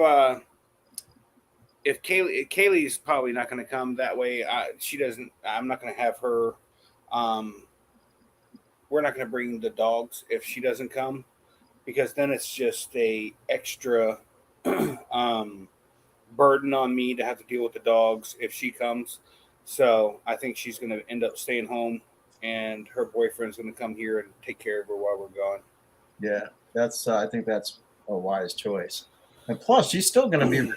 Kaylee's probably not going to come that way, she doesn't. I'm not going to have her. We're not going to bring the dogs if she doesn't come, because then it's just a extra burden on me to have to deal with the dogs if she comes. So I think she's going to end up staying home, and her boyfriend's going to come here and take care of her while we're gone. Yeah, I think that's a wise choice. And plus, she's still going to be,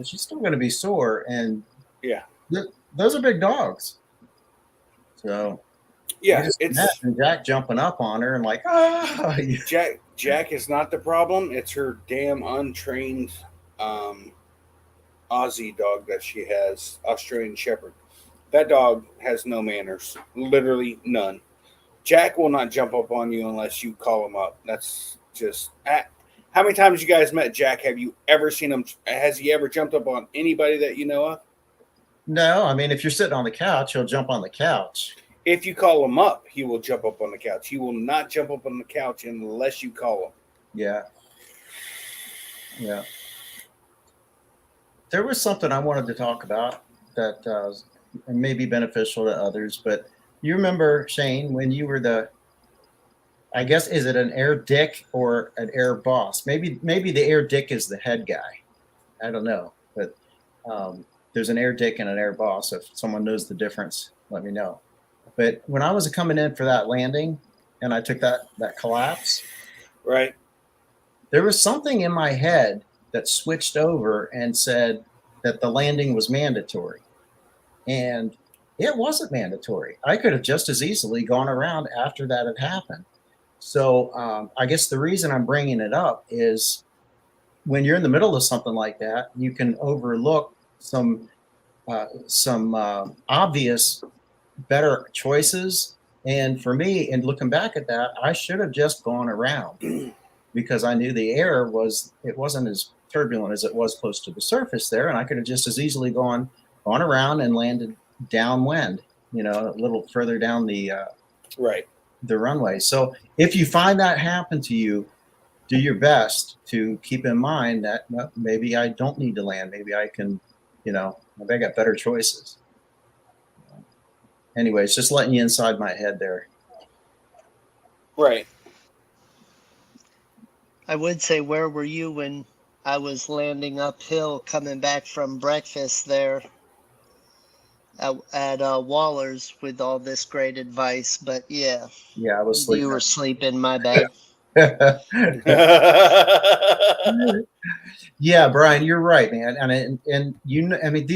she's still going to be sore, and yeah, those are big dogs. So yeah, it's Jack jumping up on her and like, Jack is not the problem. It's her damn untrained Aussie dog that she has, Australian Shepherd. That dog has no manners, literally none. Jack will not jump up on you unless you call him up. That's just. How many times you guys met Jack? Have you ever seen him? Has he ever jumped up on anybody that you know of? No, I mean, if you're sitting on the couch, he'll jump on the couch. If you call him up, he will jump up on the couch. He will not jump up on the couch unless you call him. Yeah. Yeah. There was something I wanted to talk about that may be beneficial to others, but you remember, Shane, when you were I guess, is it an air dick or an air boss? Maybe the air dick is the head guy. I don't know, but there's an air dick and an air boss. If someone knows the difference, let me know. But when I was coming in for that landing and I took that collapse, right, there was something in my head that switched over and said that the landing was mandatory. And it wasn't mandatory. I could have just as easily gone around after that had happened. So I guess the reason I'm bringing it up is when you're in the middle of something like that, you can overlook some obvious better choices. And for me, in looking back at that, I should have just gone around because I knew the air wasn't as turbulent as it was close to the surface there. And I could have just as easily gone around and landed downwind, a little further down the the runway. So if you find that happen to you, do your best to keep in mind that well, maybe I don't need to land. Maybe I can, maybe I got better choices. Anyways, just letting you inside my head there. Right. I would say, where were you when I was landing uphill coming back from breakfast there at Waller's with all this great advice? But yeah, Yeah, I was you sleeping. were sleeping, my bad. Yeah, Brian, you're right, man. And I mean,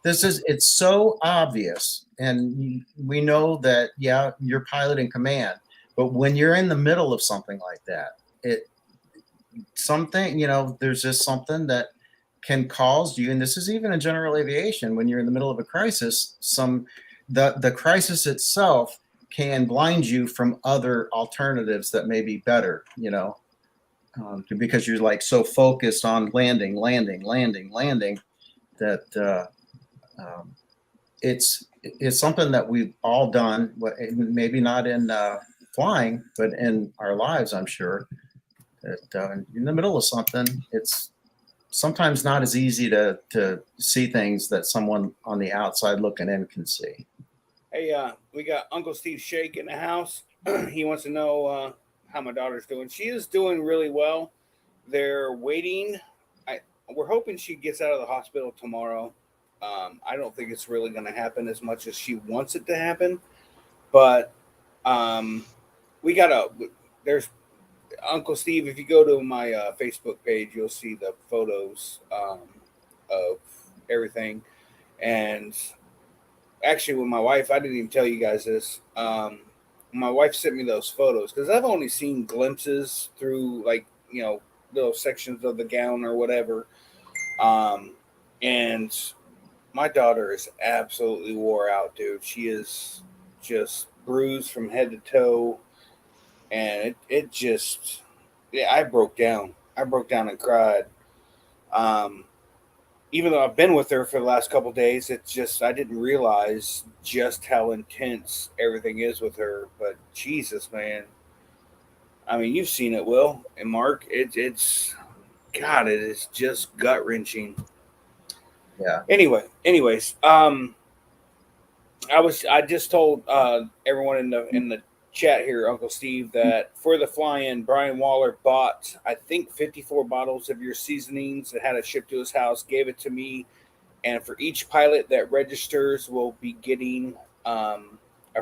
it's so obvious, and we know that, yeah, you're pilot in command, but when you're in the middle of something like that, there's just something that can cause you, and this is even in general aviation, when you're in the middle of a crisis, the crisis itself can blind you from other alternatives that may be better, because you're like so focused on landing that it's something that we've all done, maybe not in flying, but in our lives, I'm sure that in the middle of something, it's sometimes not as easy to see things that someone on the outside looking in can see. Hey, we got Uncle Steve Shake in the house. He wants to know how my daughter's doing. She is doing really well. They're waiting. We're hoping she gets out of the hospital tomorrow. I don't think it's really going to happen as much as she wants it to happen, but there's Uncle Steve. If you go to my Facebook page, you'll see the photos of everything. And actually, with my wife, I didn't even tell you guys this. My wife sent me those photos because I've only seen glimpses through, like, little sections of the gown or whatever. And my daughter is absolutely wore out, dude. She is just bruised from head to toe. And it just, yeah, I broke down. I broke down and cried. Even though I've been with her for the last couple of days, it's just, I didn't realize just how intense everything is with her. But Jesus, man. I mean, you've seen it, Will and Mark. God, it is just gut wrenching. Yeah. Anyways, I just told everyone in the chat here, Uncle Steve, that for the fly-in, Brian Waller bought, I think, 54 bottles of your seasonings and had it shipped to his house, gave it to me, and for each pilot that registers will be getting a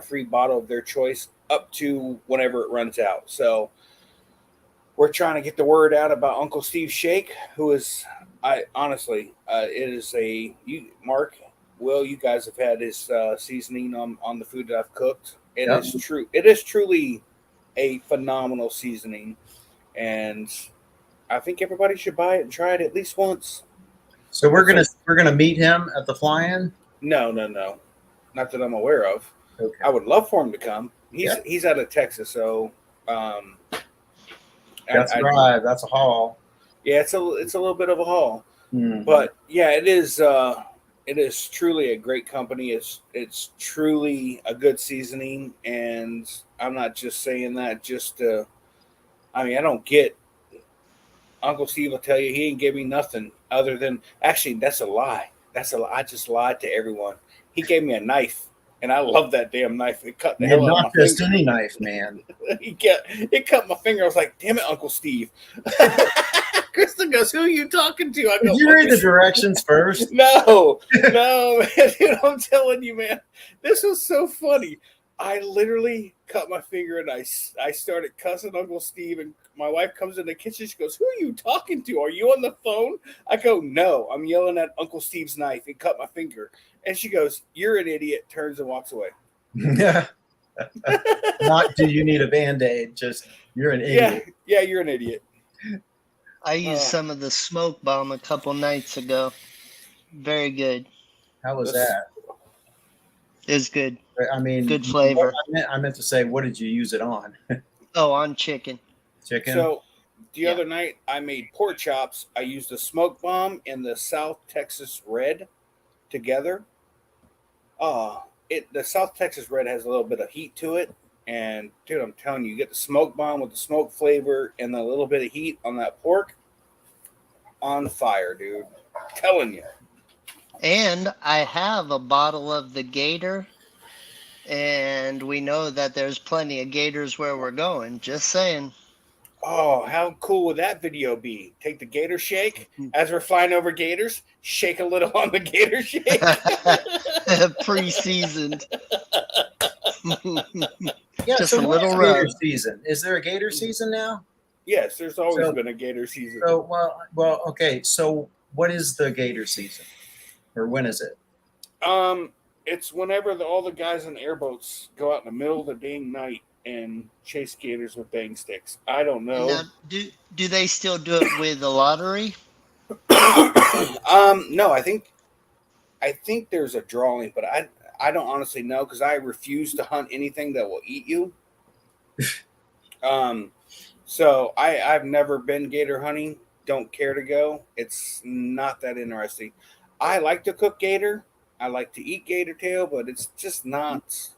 free bottle of their choice up to whenever it runs out. So we're trying to get the word out about Uncle Steve Shake, who is, it is Mark, Will, you guys have had his seasoning on the food that I've cooked. It Yep. is true. It is truly a phenomenal seasoning, and I think everybody should buy it and try it at least once. So we're gonna meet him at the fly-in. No, not that I'm aware of. Okay. I would love for him to come. He's out of Texas, so That's a drive. That's a haul. Yeah, it's a little bit of a haul, Mm-hmm. but yeah, it is. It is truly a great company. It's truly a good seasoning, and I'm not just saying that just to. I mean, I don't get. Uncle Steve will tell you he ain't give me nothing other than, actually, that's a lie. I just lied to everyone. He gave me a knife, and I love that damn knife. It cut the hell out of my Not just finger. any knife, man. It cut my finger. I was like, damn it, Uncle Steve. Kristen goes, who are you talking to? I go, Did you read the directions first? No, man. Dude, I'm telling you, man. This was so funny. I literally cut my finger and I started cussing Uncle Steve, and my wife comes in the kitchen. She goes, who are you talking to? Are you on the phone? I go, no, I'm yelling at Uncle Steve's knife. It cut my finger. And she goes, you're an idiot, turns and walks away. Yeah. Not do you need a Band-Aid, just you're an idiot. Yeah, you're an idiot. I used some of the smoke bomb a couple nights ago. Very good. How was that? It was good. I mean, Good flavor. I meant to say, what did you use it on? Oh, on chicken. Chicken? So the other night I made pork chops. I used the smoke bomb and the South Texas Red together. The South Texas Red has a little bit of heat to it, And dude, I'm telling you, you get the smoke bomb with the smoke flavor and the little bit of heat on that pork, on fire, dude. I'm telling you. And I have a bottle of the Gator, and we know that there's plenty of gators where we're going. Just saying. Oh, how cool would that video be? Take the gator shake as we're flying over gators, shake a little on the gator shake. Pre-seasoned. Yeah. Just So a what little is rub. gator season? Is there a gator season now? Yes, there's always So- been a gator season. So well, okay. So what is the gator season, or when is it? It's whenever all the guys in airboats go out in the middle of the dang night and chase gators with bang sticks. I don't know. Now, do they still do it with the lottery? No, I think there's a drawing, but I don't honestly know because I refuse to hunt anything that will eat you. So I've never been gator hunting. Don't care to go. It's not that interesting. I like to cook gator. I like to eat gator tail, but it's just not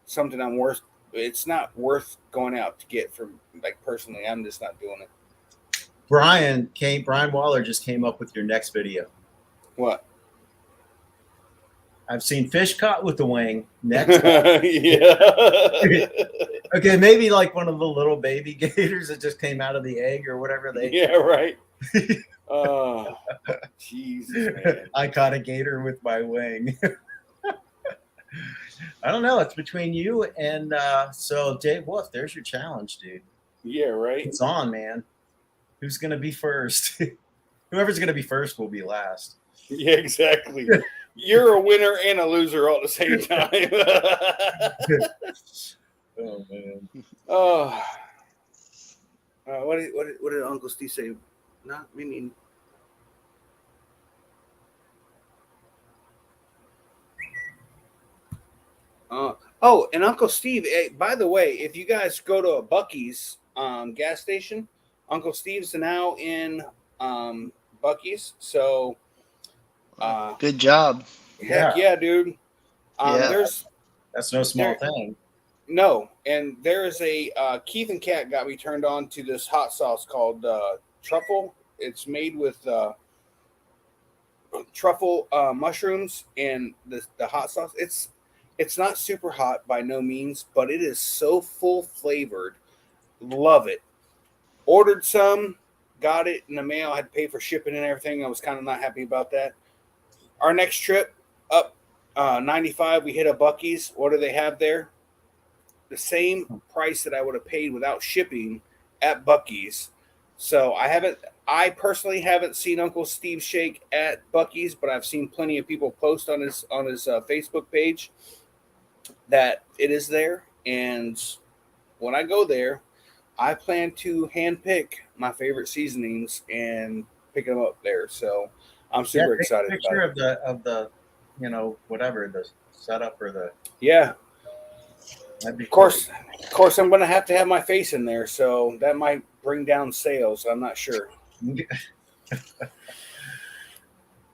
something I'm worth. It's not worth going out to get from, like, personally. I'm just not doing it. Brian Waller just came up with your next video. What? I've seen fish caught with the wing. Next. Yeah. Okay, maybe like one of the little baby gators that just came out of the egg or whatever they. Yeah, right. Oh, Jesus, man. I caught a gator with my wing. I don't know. It's between you and so Dave Wolf. There's your challenge, dude. Yeah, right. It's on, man. Who's gonna be first? Whoever's gonna be first will be last. Yeah, exactly. You're a winner and a loser all at the same time. Oh man. Oh, what did Uncle Steve say? Not meaning. Oh, and Uncle Steve. By the way, if you guys go to a Buc-ee's gas station, Uncle Steve's now in Buc-ee's. So, Good job. heck yeah, dude. Yeah. That's no small thing. No, and there is a Keith and Kat got me turned on to this hot sauce called truffle. It's made with truffle mushrooms and the hot sauce. It's not super hot by no means, but it is so full flavored. Love it. Ordered some, got it in the mail. I had to pay for shipping and everything. I was kind of not happy about that. Our next trip up 95, we hit a Buc-ee's. What do they have there? The same price that I would have paid without shipping at Buc-ee's. So I personally haven't seen Uncle Steve shake at Buc-ee's, but I've seen plenty of people post on his Facebook page that it is there. And when I go there, I plan to handpick my favorite seasonings and pick them up there. So I'm super excited Take a picture about it. of the whatever the setup or the. Yeah. That'd be Of course, I'm going to have my face in there, so that might bring down sales. I'm not sure.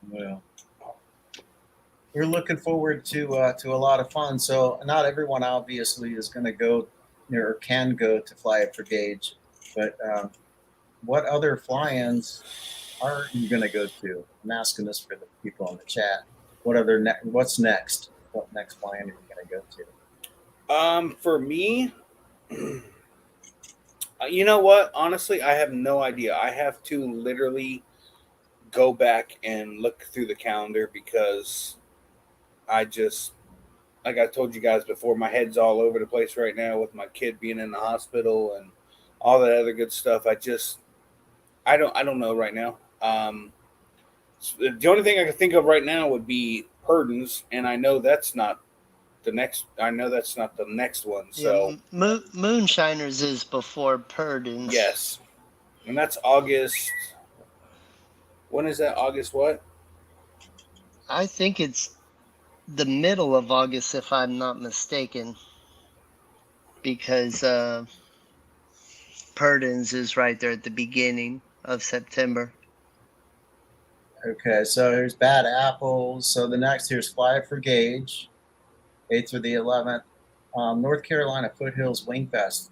Well, we're looking forward to a lot of fun. So not everyone obviously is going to go or can go to Fly It for Gaige, but what other fly-ins are you going to go to? I'm asking this for the people in the chat. What's next? What next fly-in are you going to go to? For me, you know what? Honestly, I have no idea. I have to literally go back and look through the calendar because I just, like I told you guys before, my head's all over the place right now with my kid being in the hospital and all that other good stuff. I don't know right now. The only thing I can think of right now would be Purdon's, and I know that's not the next. I know that's not the next one. So yeah, Moonshiners is before Purdon's. yes, and that's August. When is that? August what? I think it's the middle of August, if I'm not mistaken, because Purdon's is right there at the beginning of September. Okay, so there's Bad Apples. So the next here's Fly It for Gaige, 8th through the 11th. North Carolina Foothills Wing Fest.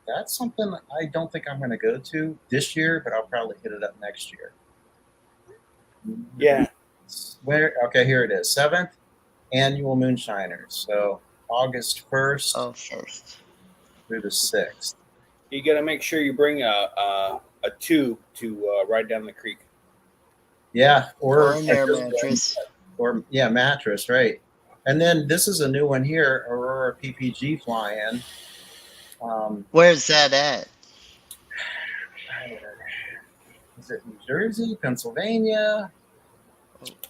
That's something I don't think I'm going to go to this year, but I'll probably hit it up next year. Yeah. Where? Okay, here it is. 7th Annual Moonshiners. So August 1st Oh, first. through the 6th. You got to make sure you bring a tube to ride down the creek. Yeah, Or an air mattress. Or yeah, mattress, right? And then this is a new one here, Aurora PPG fly-in. Where's that at? Is it New Jersey, Pennsylvania?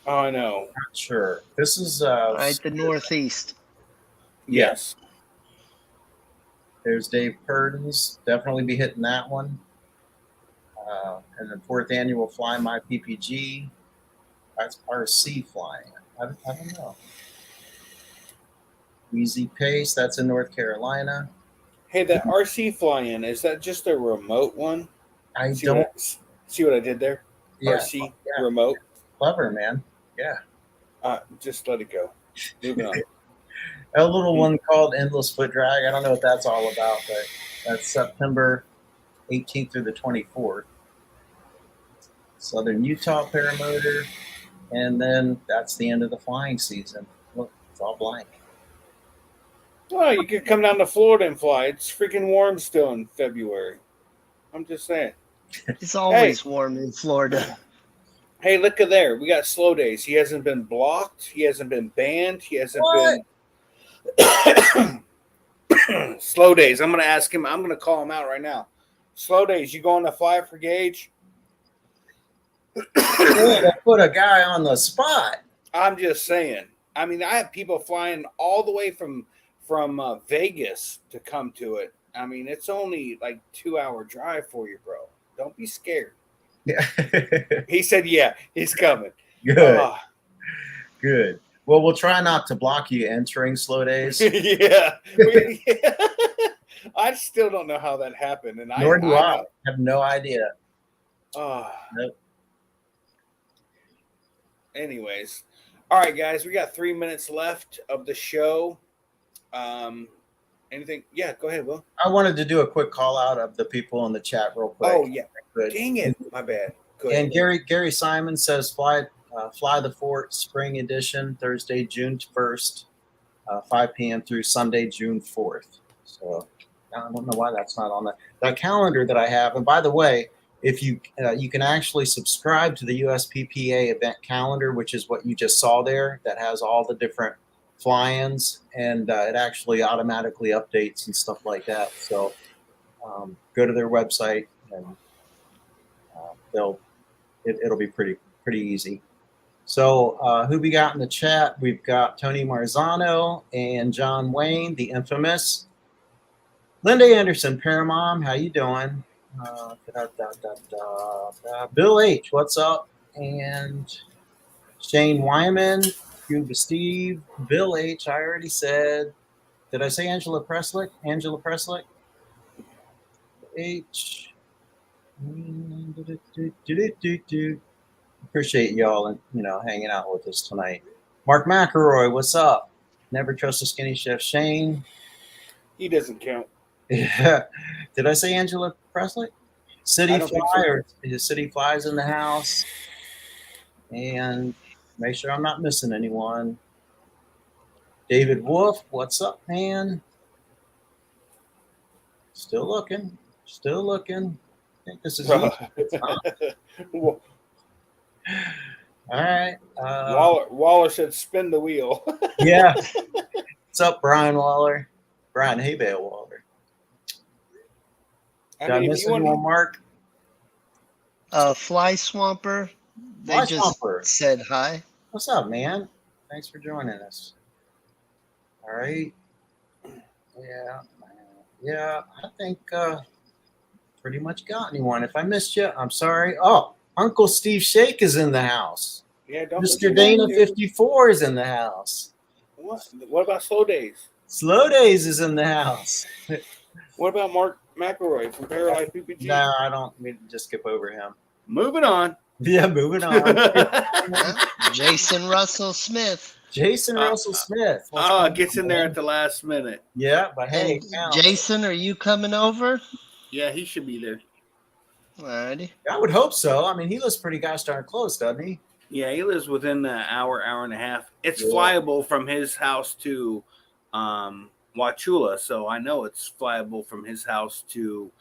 Oh, no. Not sure. This is Right, the Northeast. Yes. There's Dave Purdon's. Definitely be hitting that one. And then 4th annual Fly My PPG. That's RC flying. I don't know. Easy Pace. That's in North Carolina. Hey, that RC fly-in, is that just a remote one? I See don't. what I did there? Yeah, RC yeah. remote. Clever, man. Yeah. Just let it go. Moving on. A little one called Endless Foot Drag. I don't know what that's all about, but that's September 18th through the 24th. Southern Utah Paramotor. And then that's the end of the flying season. Look, it's all blank. Well, you could come down to Florida and fly. It's freaking warm still in February. I'm just saying. It's always warm in Florida. Hey, look at there. We got slow days. He hasn't been blocked. He hasn't been banned. He hasn't been slow days. I'm going to ask him. I'm going to call him out right now. Slow days. You going to fly for Gaige? They put a guy on the spot. I'm just saying. I mean, I have people flying all the way from Vegas to come to it. I mean, it's only like 2-hour drive for you, bro. Don't be scared. Yeah. He said, yeah, he's coming. Good. Good. Well, we'll try not to block you entering slow days. Yeah. I still don't know how that happened. And Nor do I. I have no idea. Nope. Anyways. All right, guys, we got 3 minutes left of the show. Anything? Yeah, go ahead, Will. I wanted to do a quick call out of the people in the chat real quick. Oh, yeah. Good. Dang it. My bad. Go ahead. And Gary Simon says Fly the Fort Spring Edition, Thursday, June 1st, 5 p.m. through Sunday, June 4th. So I don't know why that's not on that calendar that I have. And by the way, if you can actually subscribe to the USPPA event calendar, which is what you just saw there, that has all the different fly-ins, and it actually automatically updates and stuff like that. So go to their website, and it'll be pretty easy. So who we got in the chat? We've got Tony Marzano and John Wayne, the infamous. Linda Anderson, Paramom, how you doing? Bill H, what's up? And Shane Wyman, Cuba Steve, Bill H, I already said. Did I say Angela Preslick? Angela Preslick? H. Appreciate y'all and hanging out with us tonight. Mark McElroy, what's up? Never trust a skinny chef. Shane. He doesn't count. Yeah. Did I say Angela Preslick? City so. Flyer. His City Flies in the house. And make sure I'm not missing anyone. David Wolf, what's up, man? Still looking. I think this is all right. Waller said spin the wheel. Yeah. What's up, Brian Waller? Brian Haybale Waller. Did I miss anyone, Mark? Fly Swamper. They just said hi. What's up, man? Thanks for joining us. All right. Yeah. I think pretty much got anyone. If I missed you, I'm sorry. Oh, Uncle Steve Shake is in the house. Yeah, don't Mr. Dana 54 is in the house. What about Slow Days? Slow Days is in the house. What about Mark McElroy from Paralyzed PPG? No, I don't. We just skip over him. Moving on. Yeah, moving on. Jason Russell Smith. Jason Russell Smith. Gets in there at the last minute. Yeah, but hey, And Jason, are you coming over? Yeah, he should be there. Alrighty. I would hope so. I mean, he lives pretty gosh darn close, doesn't he? Yeah, he lives within an hour and a half. It's flyable from his house to Wauchula, so I know it's flyable from his house to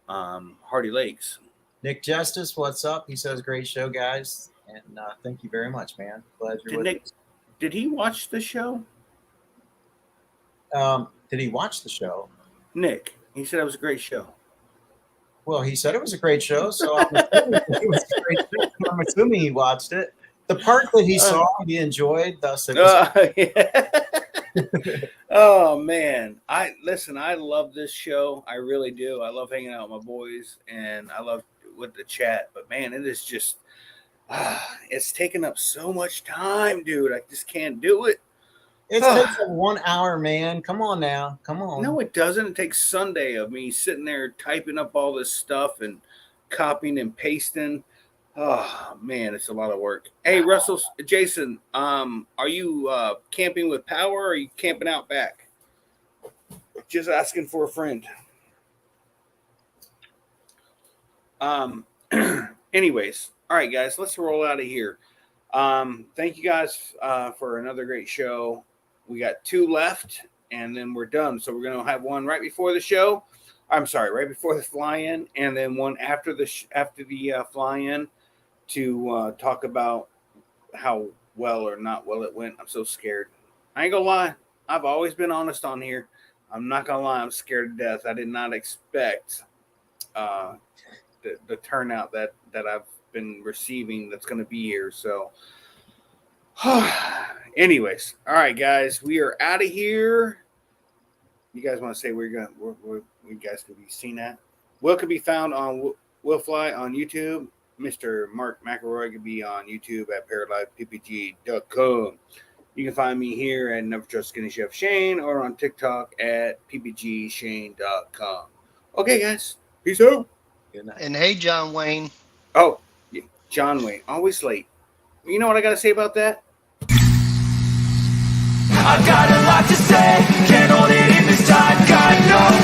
Hardy Lakes. Nick Justice, what's up? He says, great show, guys. And thank you very much, man. Glad you're with us. Did he watch the show? Did he watch the show? Nick, he said it was a great show. Well, he said it was a great show, so I'm assuming it was a great show. I'm assuming he watched it. The part that he saw, he enjoyed. Thus, it was. Yeah. Oh man, I love this show. I really do. I love hanging out with my boys, and I love with the chat. But man, it is just it's taking up so much time, dude. I just can't do it. It takes 1 hour, man. Come on now. Come on. No, it doesn't. It takes Sunday of me sitting there typing up all this stuff and copying and pasting. Oh man, it's a lot of work. Hey, Jason, are you camping with power, or are you camping out back? Just asking for a friend. Anyways, all right, guys, let's roll out of here. Thank you guys for another great show. We got 2 left, and then we're done. So we're going to have one right before the show. I'm sorry, right before the fly-in, and then one after the fly-in to talk about how well or not well it went. I'm so scared. I ain't going to lie. I've always been honest on here. I'm not going to lie. I'm scared to death. I did not expect the turnout that I've been receiving that's going to be here. So anyways, all right, guys, we are out of here. You guys want to say where you guys can be seen at? Will can be found on Will Fly on YouTube. Mr. Mark McElroy can be on YouTube at ParalifePPG.com. You can find me here at Never Trust Skinny Chef Shane or on TikTok at PPGShane.com. Okay, guys. Peace out. Good night. And hey, John Wayne. Oh, yeah, John Wayne. Always late. You know what I got to say about that? I've got a lot to say, can't hold it in this time, got no